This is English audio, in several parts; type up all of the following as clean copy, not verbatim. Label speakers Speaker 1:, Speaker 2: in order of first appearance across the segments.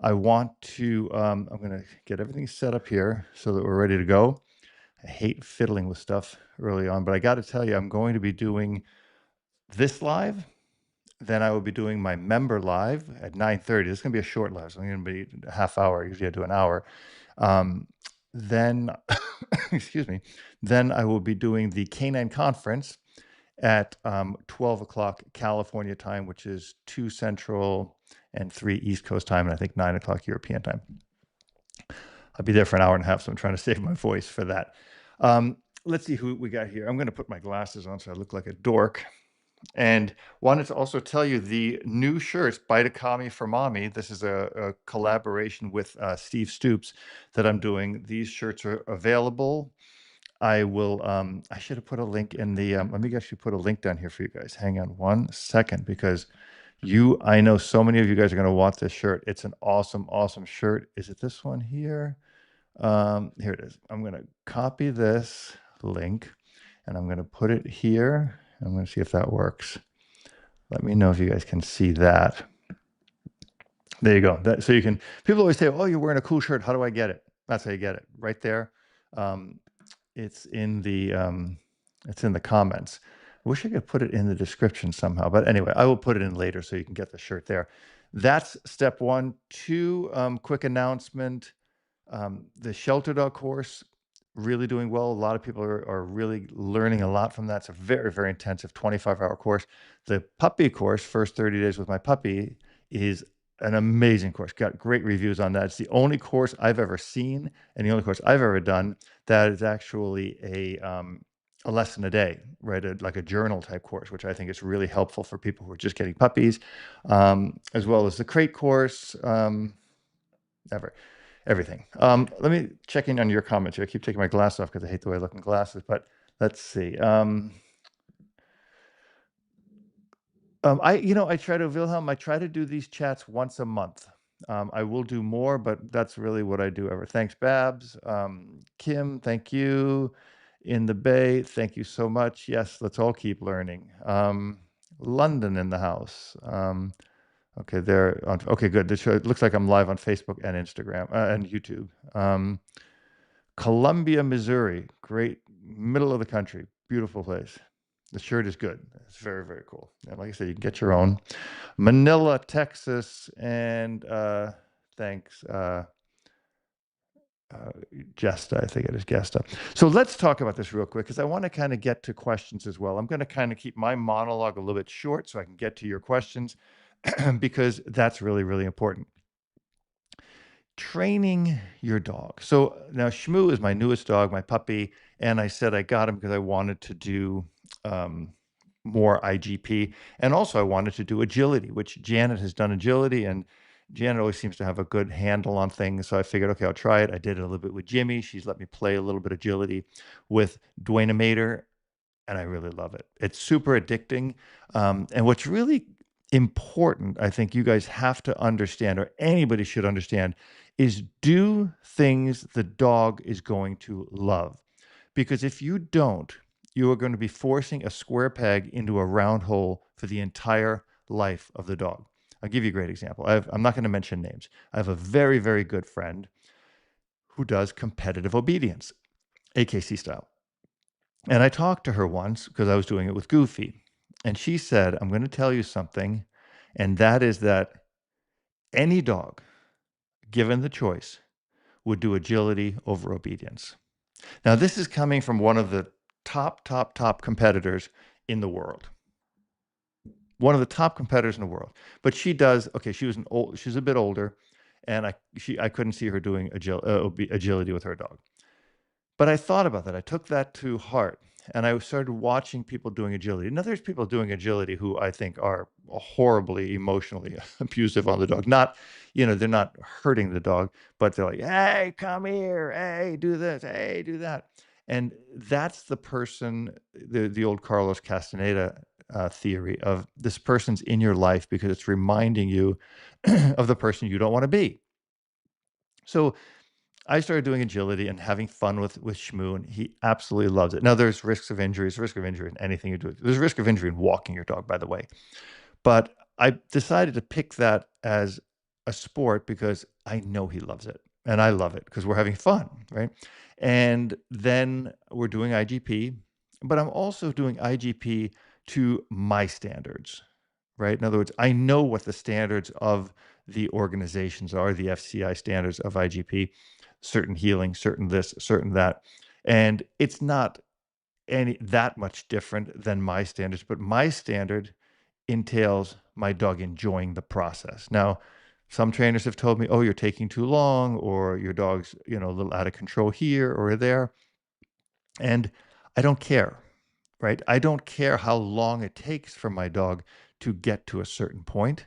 Speaker 1: I want to, I'm going to get everything set up here so that we're ready to go. I hate fiddling with stuff early on, but I got to tell you, I'm going to be doing this live. Then I will be doing my member live at 9:30. This is going to be a short live, so I'm going to be a half hour. Usually I do an hour. Um, then, excuse me, then I will be doing the Canine Conference at 12 o'clock California time, which is 2 Central and 3 East Coast time, and I think 9 o'clock European time. I'll be there for an hour and a half, so I'm trying to save my voice for that. Let's see who we got here. I'm going to put my glasses on so I look like a dork. And wanted to also tell you the new shirts, Baitakami for Mommy. This is a collaboration with Steve Stoops that I'm doing. These shirts are available. I will, I should have put a link in the, let me actually put a link down here for you guys. Hang on one second because I know so many of you guys are going to want this shirt. It's an awesome, awesome shirt. Is it this one here? Here it is. I'm going to copy this link and I'm going to put it here. I'm going to see if that works. Let me know if you guys can see that. There you go. So you can, people always say, oh, you're wearing a cool shirt. How do I get it? That's how you get it right there. It's in the comments. I wish I could put it in the description somehow, but anyway, I will put it in later so you can get the shirt there. That's step one. Two, quick announcement. The Shelter Dog course, really doing well. A lot of people are really learning a lot from that. It's a very, very intensive 25-hour course. The puppy course, First 30 Days with My Puppy, is an amazing course. Got great reviews on that. It's the only course I've ever seen and the only course I've ever done that is actually a lesson a day, right? Like a journal type course, which I think is really helpful for people who are just getting puppies, as well as the crate course, everything. Let me check in on your comments here. I keep taking my glasses off because I hate the way I look in glasses, but let's see. I try to, Wilhelm, I try to do these chats once a month. I will do more, but that's really what I do ever. Thanks, Babs. Kim, thank you. In the Bay, thank you so much. Yes, let's all keep learning. London in the house. Okay, okay, good. It looks like I'm live on Facebook and Instagram and YouTube. Columbia, Missouri, great, middle of the country, beautiful place. The shirt is good. It's very, very cool. And like I said, you can get your own. Manila, Texas, and thanks, Jesta, I think it is Gesta. So let's talk about this real quick because I want to kind of get to questions as well. I'm going to kind of keep my monologue a little bit short so I can get to your questions because that's really, really important. Training your dog. So now Shmoo is my newest dog, my puppy, and I said I got him because I wanted to do more IGP, and also I wanted to do agility, which Janet has done agility, and Janet always seems to have a good handle on things. So I figured, okay, I'll try it. I did it a little bit with Jimmy. She's let me play a little bit of agility with Dwayne Mater, and I really love it. It's super addicting. And what's really important, I think you guys have to understand, or anybody should understand, is do things the dog is going to love. Because if you don't, you are going to be forcing a square peg into a round hole for the entire life of the dog. I'll give you a great example. I'm not going to mention names. I have a very, very good friend who does competitive obedience, AKC style. And I talked to her once because I was doing it with Goofy. And she said, I'm going to tell you something. And that is that any dog, given the choice, would do agility over obedience. Now, this is coming from one of the top competitors in the world. One of the top competitors in the world. But she does, okay, she's a bit older, and I couldn't see her doing agility with her dog. But I thought about that. I took that to heart, and I started watching people doing agility. Now, there's people doing agility who I think are horribly emotionally abusive on the dog. Not, they're not hurting the dog, but they're like, hey, come here. Hey, do this. Hey, do that. And that's the person, the old Carlos Castaneda theory of this person's in your life because it's reminding you of the person you don't want to be. So I started doing agility and having fun with Shmoo, and he absolutely loves it. Now, there's risks of injury. There's risk of injury in anything you do. There's risk of injury in walking your dog, by the way. But I decided to pick that as a sport because I know he loves it and I love it because we're having fun, right? And then we're doing IGP, but I'm also doing IGP to my standards, right? In other words, I know what the standards of the organizations are, the FCI standards of IGP, certain healing, certain this, certain that. And it's not any that much different than my standards, but my standard entails my dog enjoying the process. Now, some trainers have told me, "Oh, you're taking too long," or "Your dog's, a little out of control here or there." And I don't care, right? I don't care how long it takes for my dog to get to a certain point.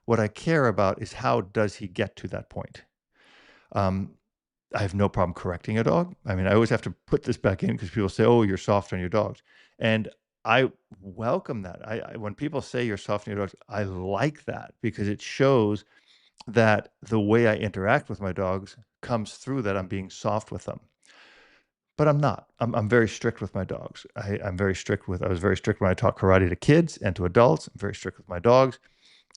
Speaker 1: What I care about is how does he get to that point? Um, I have no problem correcting a dog. I mean, I always have to put this back in because people say, "Oh, you're soft on your dogs," and I welcome that. When people say you're soft on your dogs, I like that because it shows that the way I interact with my dogs comes through that I'm being soft with them. But I'm not. I'm very strict with my dogs. I was very strict when I taught karate to kids and to adults. I'm very strict with my dogs,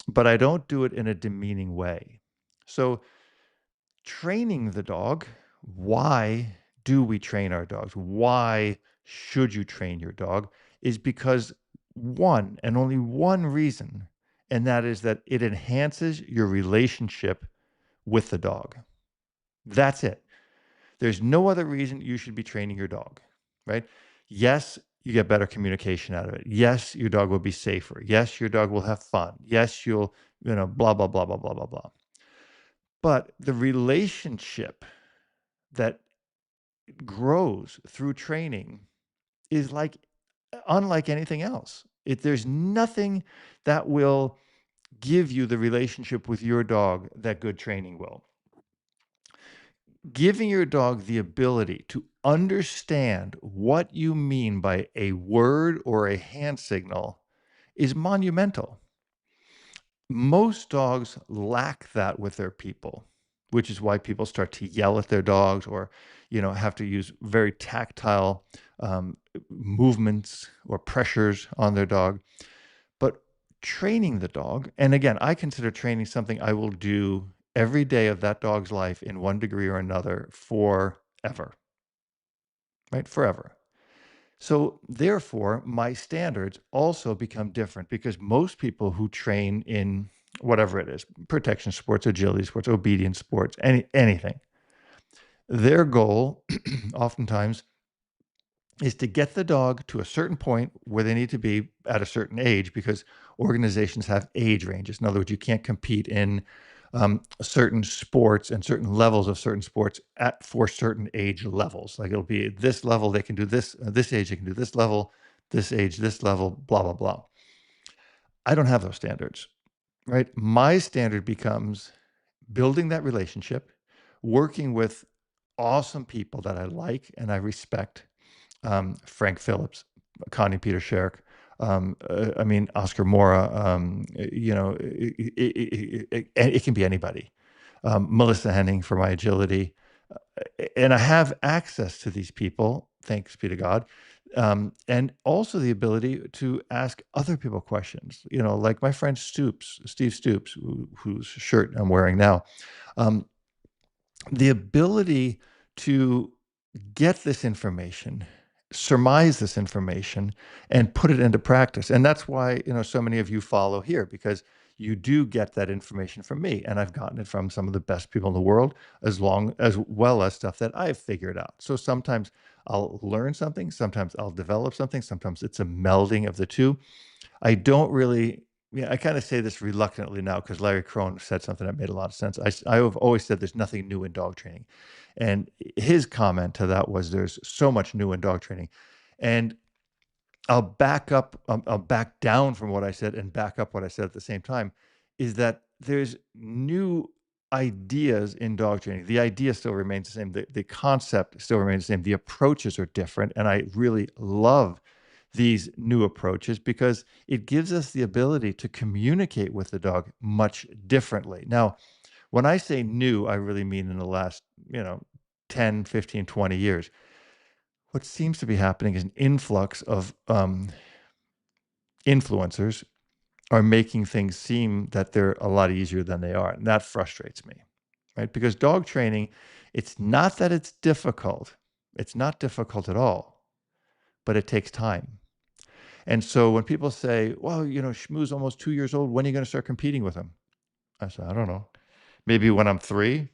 Speaker 1: but I don't do it in a demeaning way. So training the dog, why do we train our dogs? Why should you train your dog? Is because one and only one reason, and that is that it enhances your relationship with the dog. That's it. There's no other reason you should be training your dog, right? Yes, you get better communication out of it. Yes, your dog will be safer. Yes, your dog will have fun. Yes, you'll, blah, blah, blah, blah, blah, blah, blah. But the relationship that grows through training is like unlike anything else. There's nothing that will give you the relationship with your dog that good training will. Giving your dog the ability to understand what you mean by a word or a hand signal is monumental. Most dogs lack that with their people, which is why people start to yell at their dogs or, have to use very tactile movements or pressures on their dog. But training the dog, and again, I consider training something I will do every day of that dog's life in one degree or another forever, right? Forever. So therefore, my standards also become different because most people who train in whatever it is, protection sports, agility sports, obedience sports, anything, their goal oftentimes is to get the dog to a certain point where they need to be at a certain age because organizations have age ranges. In other words, you can't compete in certain sports and certain levels of certain sports for certain age levels. Like it'll be this level they can do this, this age they can do this level, this age this level, blah blah blah. I don't have those standards, right? My standard becomes building that relationship, working with awesome people that I like and I respect, Frank Phillips, Connie Peter Sherrick, I mean, Oscar Mora, it can be anybody. Melissa Henning for my agility. And I have access to these people, thanks be to God, and also the ability to ask other people questions, like my friend Steve Stoops, whose shirt I'm wearing now. Um, the ability to get this information, surmise this information, and put it into practice. And that's why, so many of you follow here because you do get that information from me. And I've gotten it from some of the best people in the world, as well as stuff that I've figured out. So sometimes I'll learn something, sometimes I'll develop something, sometimes it's a melding of the two. I don't really I kinda say this reluctantly now because Larry Crone said something that made a lot of sense. I have always said there's nothing new in dog training, and his comment to that was there's so much new in dog training, and I'll back down from what I said and back up what I said at the same time, is that there's new ideas in dog training. The idea still remains the same, the concept still remains the same, the approaches are different, and I really love these new approaches because it gives us the ability to communicate with the dog much differently. Now, when I say new, I really mean in the last, 10, 15, 20 years. What seems to be happening is an influx of influencers are making things seem that they're a lot easier than they are. And that frustrates me, right? Because dog training, it's not that it's difficult. It's not difficult at all, but it takes time. And so when people say, well, Shmoo's almost 2 years old, when are you going to start competing with him? I said, I don't know. Maybe when I'm 3,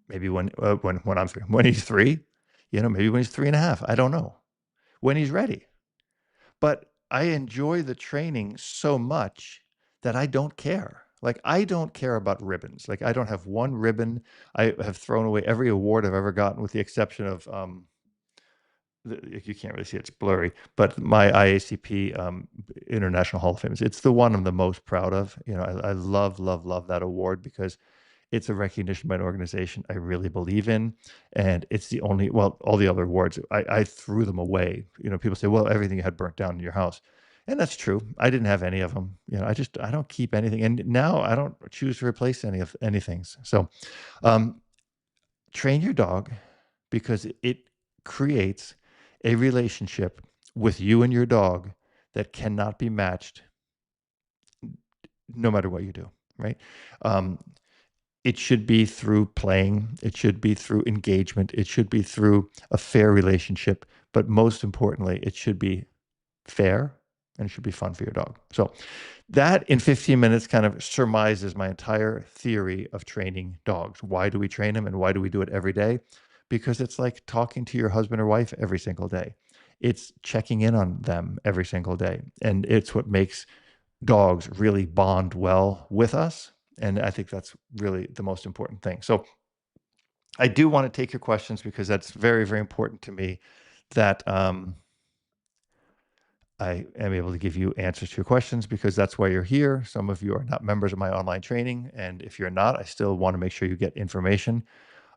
Speaker 1: maybe when I'm 3, when he's 3, maybe when he's 3.5. I don't know. When he's ready. But I enjoy the training so much that I don't care. Like, I don't care about ribbons. Like, I don't have one ribbon. I have thrown away every award I've ever gotten, with the exception of you can't really see it, it's blurry, but my IACP International Hall of Fame. It's the one I'm the most proud of. I love, love, love that award because it's a recognition by an organization I really believe in, and it's the only. Well, all the other awards, I threw them away. People say, "Well, everything you had burnt down in your house," and that's true. I didn't have any of them. I don't keep anything, and now I don't choose to replace anything. So, um, train your dog because it creates a relationship with you and your dog that cannot be matched, no matter what you do. Right? Um, it should be through playing. It should be through engagement. It should be through a fair relationship. But most importantly, it should be fair, and it should be fun for your dog. So that, in 15 minutes, kind of surmises my entire theory of training dogs. Why do we train them, and why do we do it every day? Because it's like talking to your husband or wife every single day. It's checking in on them every single day. And it's what makes dogs really bond well with us. And I think that's really the most important thing. So I do want to take your questions because that's very, very important to me, that I am able to give you answers to your questions, because that's why you're here. Some of you are not members of my online training. And if you're not, I still want to make sure you get information.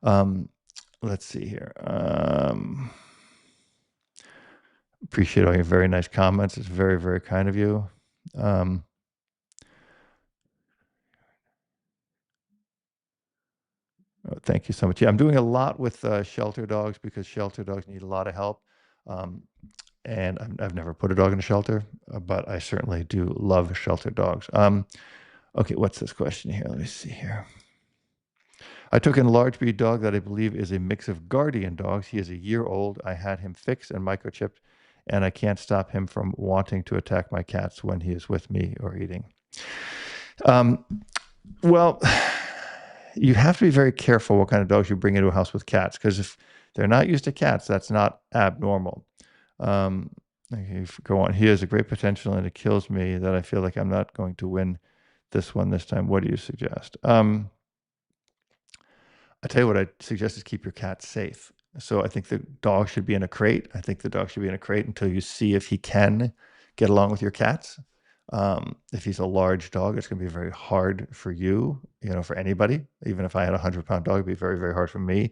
Speaker 1: Um, let's see here. Appreciate all your very nice comments. It's very, very kind of you. Thank you so much. Yeah, I'm doing a lot with shelter dogs because shelter dogs need a lot of help. Um, and I've never put a dog in a shelter, but I certainly do love shelter dogs. Okay, what's this question here? Let me see here. I took in a large breed dog that I believe is a mix of guardian dogs. He is a year old. I had him fixed and microchipped, and I can't stop him from wanting to attack my cats when he is with me or eating. Um, well, you have to be very careful what kind of dogs you bring into a house with cats, because if they're not used to cats, that's not abnormal. Okay, go on. He has a great potential, and it kills me that I feel like I'm not going to win this one this time. What do you suggest? I tell you what I suggest is keep your cat safe. So I think the dog should be in a crate. I think the dog should be in a crate until you see if he can get along with your cats. If he's a large dog, it's going to be very hard for you, for anybody. Even if I had a 100-pound dog, it'd be very, very hard for me.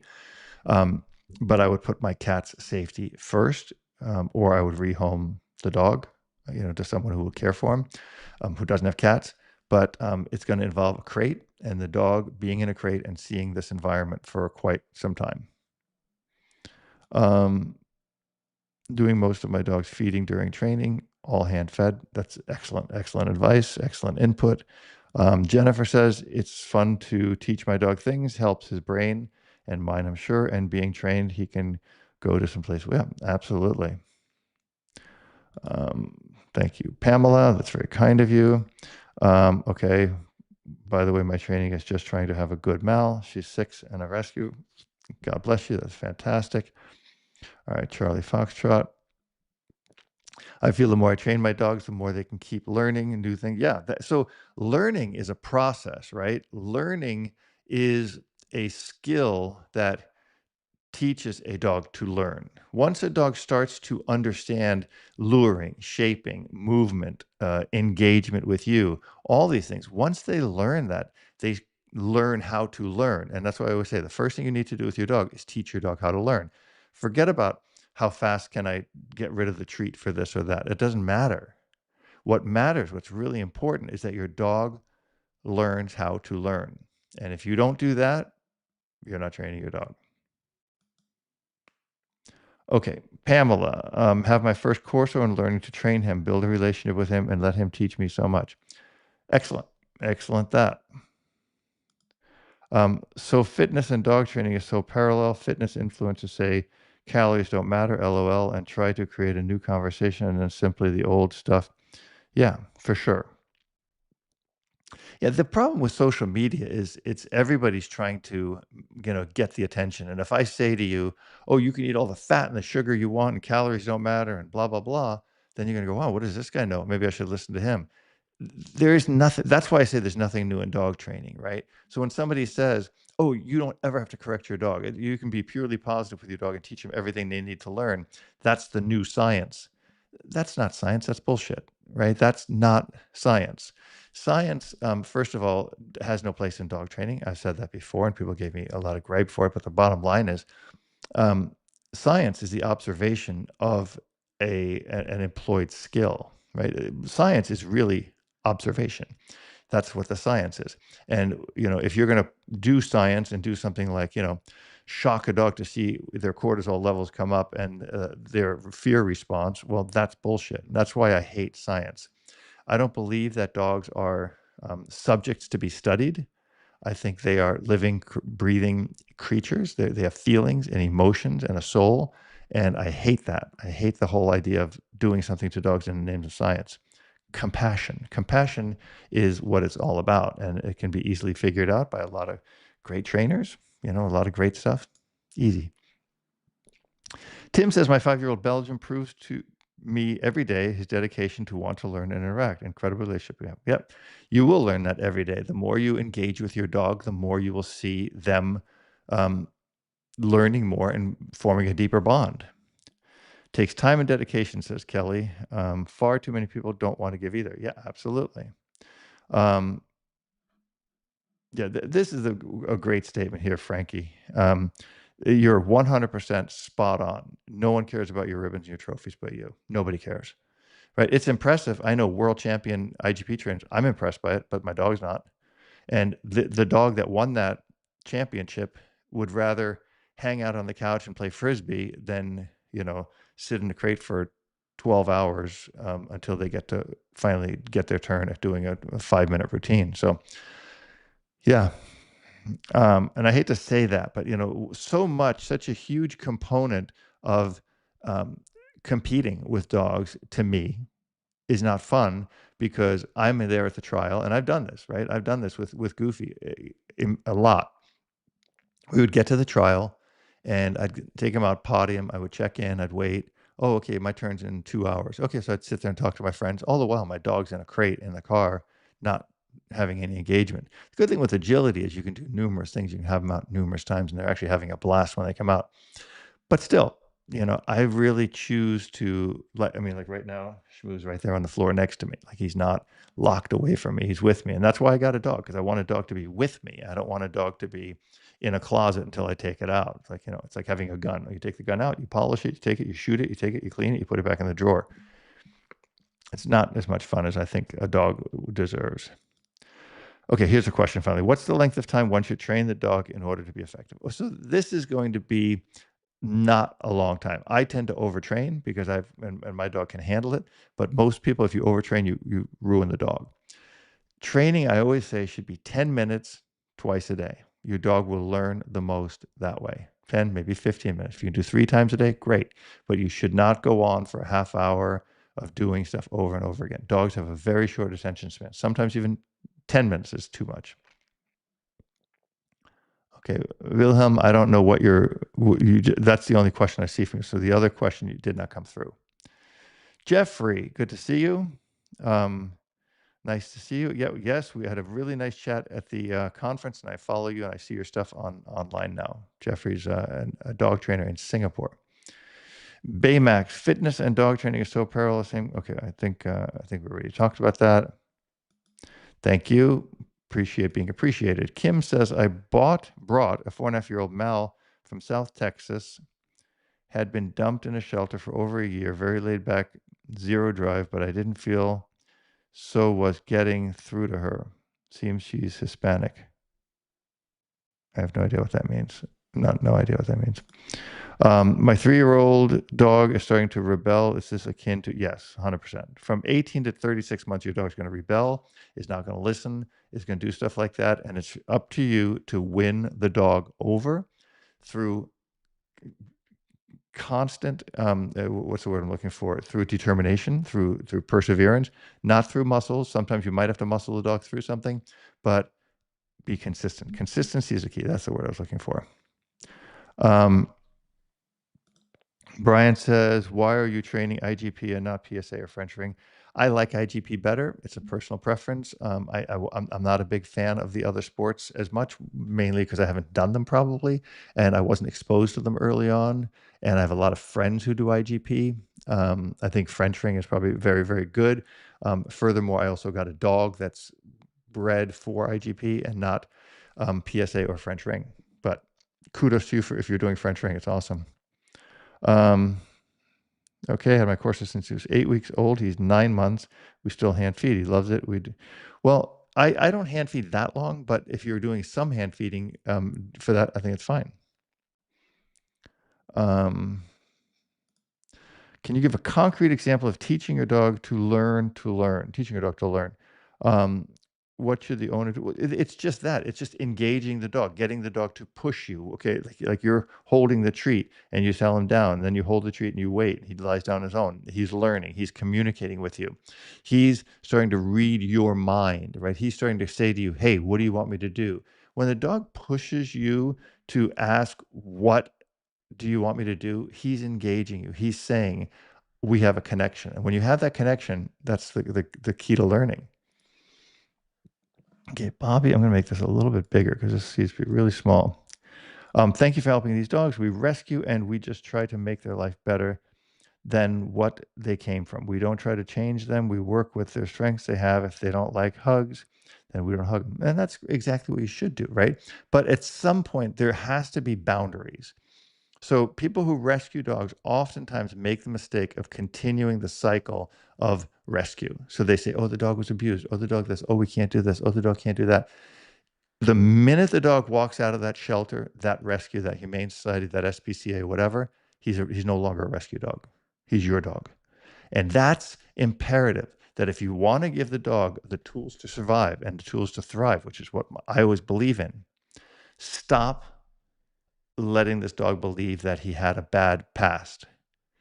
Speaker 1: But I would put my cat's safety first, or I would rehome the dog, to someone who will care for him, who doesn't have cats. But it's going to involve a crate and the dog being in a crate and seeing this environment for quite some time. Doing most of my dog's feeding during training, all hand fed. That's excellent, excellent advice, excellent input. Jennifer says, it's fun to teach my dog things, helps his brain and mine, I'm sure, and being trained, he can go to some place. Yeah, absolutely. Thank you, Pamela. That's very kind of you. Okay. By the way, my training is just trying to have a good Mal. She's 6 and a rescue. God bless you. That's fantastic. All right, Charlie Foxtrot. I feel the more I train my dogs, the more they can keep learning and do things. Yeah. So learning is a process, right? Learning is a skill that teaches a dog to learn. Once a dog starts to understand luring, shaping, movement, engagement with you, all these things, once they learn that, they learn how to learn. And that's why I always say the first thing you need to do with your dog is teach your dog how to learn. Forget about how fast can I get rid of the treat for this or that. It doesn't matter. What matters, what's really important, is that your dog learns how to learn. And if you don't do that, you're not training your dog. Okay, Pamela, have my first course on learning to train him, build a relationship with him, and let him teach me so much. Excellent. Excellent that. So fitness and dog training is so parallel. Fitness influencers say calories don't matter, LOL, and try to create a new conversation and then simply the old stuff. Yeah, for sure. Yeah, the problem with social media is it's everybody's trying to, get the attention. And if I say to you, "Oh, you can eat all the fat and the sugar you want, and calories don't matter, and blah blah blah," then you're gonna go, "Wow, what does this guy know? Maybe I should listen to him." There is nothing. That's why I say there's nothing new in dog training, right? So when somebody says, "Oh, you don't ever have to correct your dog. You can be purely positive with your dog and teach them everything they need to learn," that's the new science. That's not science. That's bullshit, right? That's not science. Science, first of all, has no place in dog training. I've said that before, and people gave me a lot of gripe for it. But the bottom line is, um, science is the observation of an employed skill, right? Science is really observation. That's what the science is. And, if you're going to do science and do something like, shock a dog to see their cortisol levels come up and their fear response, well, that's bullshit. That's why I hate science. I don't believe that dogs are subjects to be studied. I think they are living, breathing creatures. They have feelings and emotions and a soul. And I hate that. I hate the whole idea of doing something to dogs in the name of science. Compassion. Compassion is what it's all about. And it can be easily figured out by a lot of great trainers, a lot of great stuff. Easy. Tim says, my 5-year-old Belgian proves to me every day his dedication to want to learn and interact. Incredible relationship we have. Yep. You will learn that every day. The more you engage with your dog, the more you will see them um, learning more and forming a deeper bond. Takes time and dedication, says Kelly. Far too many people don't want to give either. Yeah, absolutely. Um, yeah, this is a great statement here, Frankie. You're 100% spot on. No one cares about your ribbons and your trophies but you. Nobody cares. Right? It's impressive. I know world champion IGP trainers. I'm impressed by it, but my dog's not. And the dog that won that championship would rather hang out on the couch and play frisbee than, sit in the crate for 12 hours until they get to finally get their turn at doing a 5-minute routine. So, yeah. And I hate to say that, but such a huge component of um, competing with dogs to me is not fun because I'm there at the trial, and I've done this, right? I've done this with Goofy a lot. We would get to the trial, and I'd take him out, potty him. I would check in. I'd wait. Oh, okay, my turn's in 2 hours. Okay, so I'd sit there and talk to my friends. All the while, my dog's in a crate in the car, not having any engagement. The good thing with agility is you can do numerous things. You can have them out numerous times, and they're actually having a blast when they come out. But still, I really choose to like right now, Shmoo's right there on the floor next to me. Like he's not locked away from me. He's with me. And that's why I got a dog, because I want a dog to be with me. I don't want a dog to be in a closet until I take it out. It's like, it's like having a gun. You take the gun out, you polish it, you take it, you shoot it, you take it, you clean it, you put it back in the drawer. It's not as much fun as I think a dog deserves. Okay, here's a question finally. What's the length of time one should train the dog in order to be effective? So this is going to be not a long time. I tend to overtrain because and my dog can handle it. But most people, if you overtrain, you ruin the dog. Training, I always say, should be 10 minutes twice a day. Your dog will learn the most that way. 10, maybe 15 minutes. If you can do 3 times a day, great. But you should not go on for a half hour of doing stuff over and over again. Dogs have a very short attention span. Sometimes even 10 minutes is too much. Okay, Wilhelm, I don't know that's the only question I see from you. So the other question you did not come through. Jeffrey, good to see you. Um, nice to see you. Yeah, yes, we had a really nice chat at the conference, and I follow you and I see your stuff online now. Jeffrey's a dog trainer in Singapore. Baymax, fitness and dog training is so parallel. Same. Okay, I think we already talked about that. Thank you. Appreciate being appreciated. Kim says, I brought a 4.5-year-old Mal from South Texas, had been dumped in a shelter for over a year, very laid back, zero drive, but I didn't feel so was getting through to her. Seems she's Hispanic. I have no idea what that means. No idea what that means. My 3-year-old dog is starting to rebel. Is this akin to? Yes, 100%. From 18 to 36 months, your dog's going to rebel, is not going to listen, is going to do stuff like that. And it's up to you to win the dog over through constant, what's the word I'm looking for? Through determination, through perseverance, not through muscles. Sometimes you might have to muscle the dog through something, but be consistent. Consistency is the key. That's the word I was looking for. Um, Brian says, why are you training IGP and not PSA or French ring? I like IGP better. It's a personal preference. I'm not a big fan of the other sports as much, mainly because I haven't done them probably, and I wasn't exposed to them early on. And I have a lot of friends who do IGP. I think French ring is probably very, very good. Furthermore, I also got a dog that's bred for IGP and not PSA or French ring. But kudos to you for if you're doing French ring. It's awesome. Okay, I had my courses since he was 8 weeks old. He's 9 months. We still hand feed. He loves it. Well, I don't hand feed that long, but if you're doing some hand feeding for that, I think it's fine. Can you give a concrete example of teaching your dog to learn to learn? Teaching your dog to learn. What should the owner do? It's just that. It's just engaging the dog, getting the dog to push you. Okay, like you're holding the treat and you tell him down, then you hold the treat and you wait. He lies down on his own. He's learning. He's communicating with you. He's starting to read your mind, right? He's starting to say to you, "Hey, what do you want me to do?" When the dog pushes you to ask, "What do you want me to do?" He's engaging you. He's saying, "We have a connection." And when you have that connection, that's the key to learning. Okay, Bobby, I'm going to make this a little bit bigger because this seems to be really small. Thank you for helping these dogs. We rescue and we just try to make their life better than what they came from. We don't try to change them. We work with their strengths they have. If they don't like hugs, then we don't hug them. And that's exactly what you should do, right? But at some point, there has to be boundaries. So people who rescue dogs oftentimes make the mistake of continuing the cycle of rescue. So they say, oh, the dog was abused. Oh, the dog this. Oh, we can't do this. Oh, the dog can't do that. The minute the dog walks out of that shelter, that rescue, that humane society, that SPCA, whatever, he's no longer a rescue dog. He's your dog. And that's imperative, that if you want to give the dog the tools to survive and the tools to thrive, which is what I always believe in, stop letting this dog believe that he had a bad past.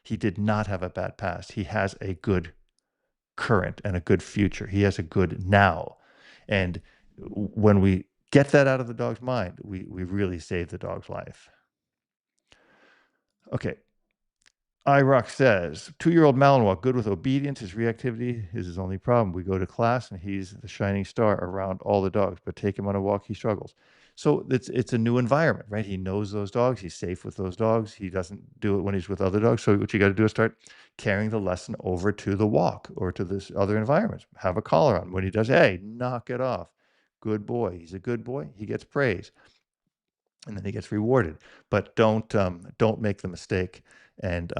Speaker 1: He did not have a bad past. He has a good current and a good future. He has a good now. And when we get that out of the dog's mind, we really save the dog's life. Okay. IROC says, 2-year-old Malinois, good with obedience. His reactivity is his only problem. We go to class and he's the shining star around all the dogs, but take him on a walk, he struggles. So it's a new environment, right? He knows those dogs. He's safe with those dogs. He doesn't do it when he's with other dogs. So what you got to do is start carrying the lesson over to the walk or to this other environment. Have a collar on. When he does, hey, knock it off. Good boy. He's a good boy. He gets praise, and then he gets rewarded. But don't make the mistake and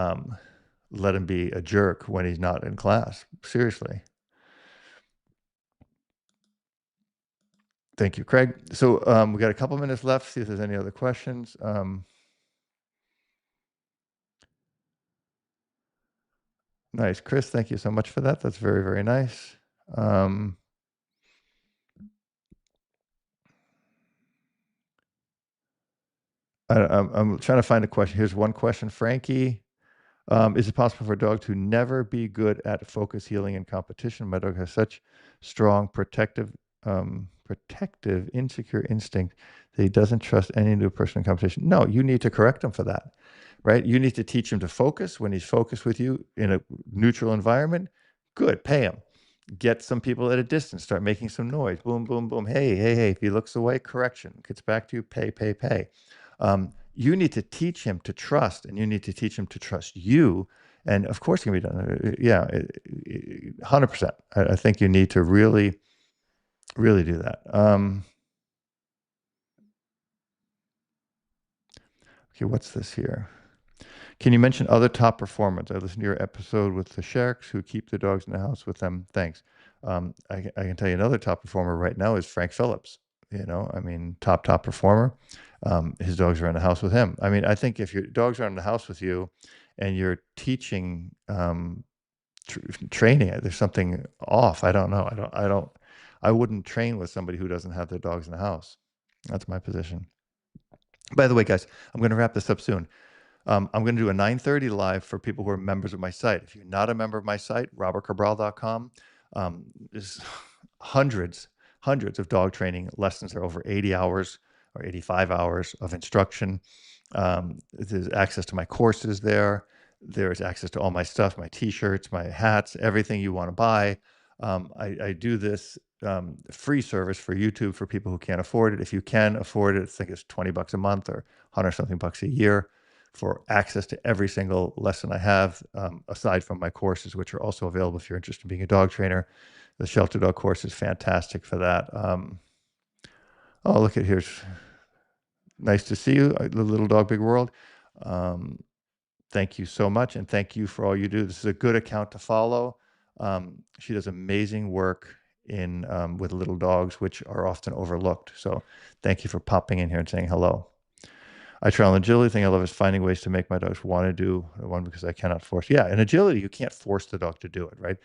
Speaker 1: let him be a jerk when he's not in class. Seriously. Thank you, Craig. So we got a couple minutes left. See if there's any other questions. Nice, Chris. Thank you so much for that. That's very, very nice. I'm trying to find a question. Here's one question, Frankie. Is it possible for a dog to never be good at focus, healing, and competition? My dog has such strong protective, insecure instinct that he doesn't trust any new person in competition. No, you need to correct him for that, right? You need to teach him to focus. When he's focused with you in a neutral environment, good, pay him. Get some people at a distance, start making some noise. Boom, boom, boom. Hey, hey, hey. If he looks away, correction. Gets back to you, pay, pay, pay. You need to teach him to trust, and you need to teach him to trust you. And of course, it can be done. Yeah, 100%. I think you need to really, really do that. Okay, what's this here? Can you mention other top performers? I listened to your episode with the Sharks who keep the dogs in the house with them. Thanks. I can tell you another top performer right now is Frank Phillips. I mean, top performer. his dogs are in the house with him. I mean, I think if your dogs are in the house with you and you're teaching tr training it, there's something off. I don't know. I wouldn't train with somebody who doesn't have their dogs in the house. That's my position. By the way, guys, I'm going to wrap this up soon. I'm going to do a 9:30 live for people who are members of my site. If you're not a member of my site, robertcabral.com, there's hundreds, hundreds of dog training lessons. There are over 80 hours or 85 hours of instruction. There's access to my courses there. There's access to all my stuff, my t-shirts, my hats, everything you want to buy. I do this free service for YouTube for people who can't afford it. If you can afford it, I think it's 20 bucks a month or 100 something bucks a year for access to every single lesson I have, aside from my courses, which are also available if you're interested in being a dog trainer. The Shelter Dog course is fantastic for that. Oh, look at here's nice to see you, the Little Dog Big World. Thank you so much, and thank you for all you do. This is a good account to follow. She does amazing work in with little dogs, which are often overlooked. So thank you for popping in here and saying hello. I trail in agility. Thing I love is finding ways to make my dogs want to do one because I cannot force. Yeah, in agility, you can't force the dog to do it, right?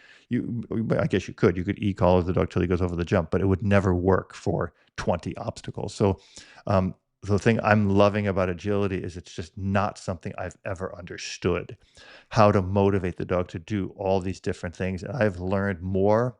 Speaker 1: I guess you could. You could e-collar the dog till he goes over the jump, but it would never work for 20 obstacles. So the thing I'm loving about agility is it's just not something I've ever understood, how to motivate the dog to do all these different things. And I've learned more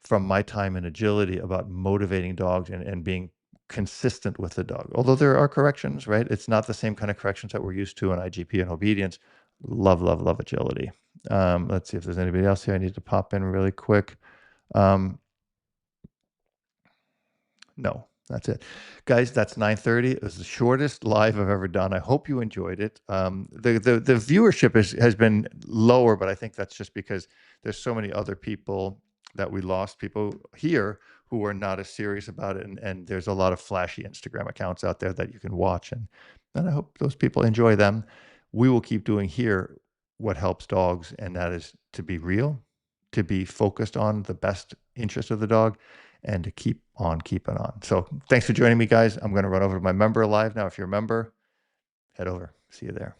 Speaker 1: from my time in agility about motivating dogs and being consistent with the dog. Although there are corrections, right? It's not the same kind of corrections that we're used to in IGP and obedience. Love, love, love agility. Let's see if there's anybody else here I need to pop in really quick. No, that's it. Guys, that's 9:30. It was the shortest live I've ever done. I hope you enjoyed it. The viewership has been lower, but I think that's just because there's so many other people that we lost, people here who are not as serious about it. And there's a lot of flashy Instagram accounts out there that you can watch. And I hope those people enjoy them. We will keep doing here what helps dogs, and that is to be real, to be focused on the best interest of the dog, and to keep on keeping on. So thanks for joining me, guys. I'm going to run over to my member live now. If you're a member, head over. See you there.